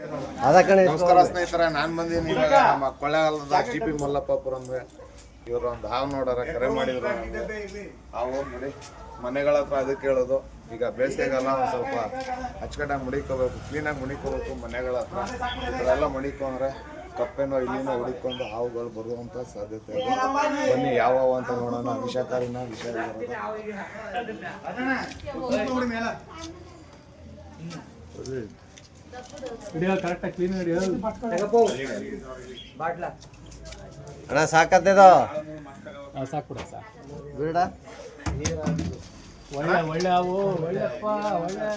ನಮಸ್ಕಾರ ಸ್ನೇಹಿತರೆ, ನಾನು ಬಂದೀನಿ ಇವಾಗ ನಮ್ಮ ಕೊಳ್ಳೇಗಾಲದ GP ಮಲ್ಲಪ್ಪಪುರ ಅಂದ್ರೆ ಇವರು ಒಂದು ಹಾವು ನೋಡೋರ ಕರೆ ಮಾಡಿದ್ರು. ಹಾವು ನೋಡಿ ಮನೆಗಳ ಹತ್ರ ಅದಕ್ಕೆ ಹೇಳೋದು. ಈಗ ಬೇಸಿಗೆಗಾಲ ಒಂದು ಸ್ವಲ್ಪ ಅಚ್ಚುಕಟ್ಟಾಗಿ ಮುಡಿಕೋಬೇಕು, ಕ್ಲೀನಾಗಿ ಮುಡಿಕೋಬೇಕು. ಮನೆಗಳ ಹತ್ರ ಈ ಥರ ಎಲ್ಲ ಮುಡಿಕೊಂಡ್ರೆ ಕಪ್ಪೆನೋ ಇಲ್ಲಿನೋ ಹುಡುಕೊಂಡು ಹಾವುಗಳು ಬರುವಂಥ ಸಾಧ್ಯತೆ ಇದೆ. ಬನ್ನಿ ಯಾವ ಅಂತ ನೋಡೋಣ. ವಿಷಕಾರಿನ ವಿಷ ಅಣ್ಣ ಸಾಕತ್ತದ ಸಾಕು ಬಿಡ. ಒಳ್ಳೆ ಒಳ್ಳೆ ಅವು ಒಳ್ಳೆಪ್ಪ ಒಳ್ಳೆ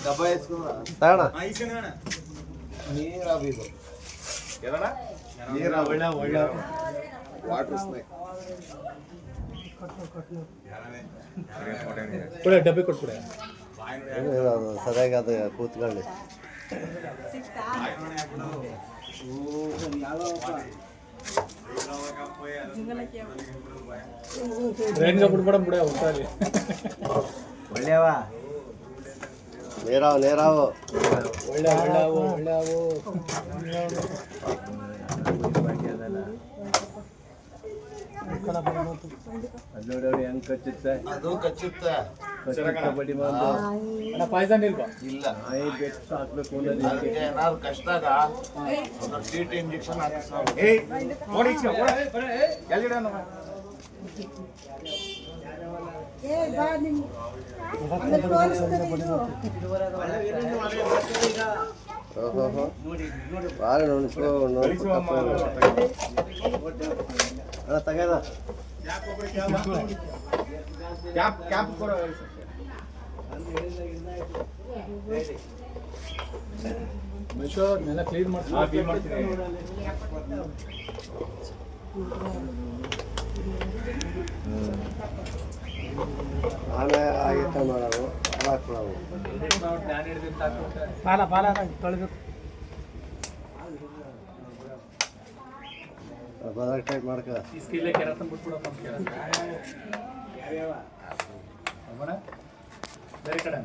ಡಬ್ಬ ಎಸ್ಕೊಂಡ ನೀರಾಬಿದು ನೀರ ಒಳ್ಳೆ ಒಳ್ಳೆ ವಾಟರ್ ಸ್ನೇಕ್ ಕೊಡೆ ಡಬ್ಬೆ ಕೊಟ್ಬಿಡೆ ಸರಿಯಾಗಿ ಅದು ಕೂತ್ಕೊಳ್ಳಿ. ರೇನ್ಗ ಬಿಡ್ಬೇಡ ಬಿಡ ಹೋಗ್ತಾರೆ ಒಳ್ಳೆಯವ ನೇರಾವು ನೇರಾವು ಒಳ್ಳೆ ಒಳ್ಳೆವು ಒಳ್ಳೆವು ಹೆಂಗ್ ಕಚ್ಚುತ್ತೆ ಅದು ಕಚ್ಚುತ್ತೆ. ಪಾಯ್ಸನ್ ಇಲ್ವಾ? ಇಲ್ಲ ಬೆಸ್ಟ್ ಹಾಕ್ಬೇಕು ಅದಕ್ಕೆ ಏನಾದ್ರು ಕಷ್ಟದಾಗ ಒಂದು TT ಇಂಜೆಕ್ಷನ್ ಹಾಕಿಸ್ತಾರೆ. ತಗದ ನೆಲ ಕ್ಲೀನ್ ಮಾಡ್ತೀನಿ. ಆಮೇಲೆ ಆಗಿತ್ತ ಮಾಡೋದು ಹಾಕೊಳ್ಳೋದು. ಪಾಲ ಪಾಲ ತೊಳೆದು ಟೈಪ್ ಮಾಡ್ಕ ಸ್ಕಿಲ್ ಕೆರತ ಬಿಟ್ಬಿಡಪ್ಪ ಬೇರೆ ಕಡೆ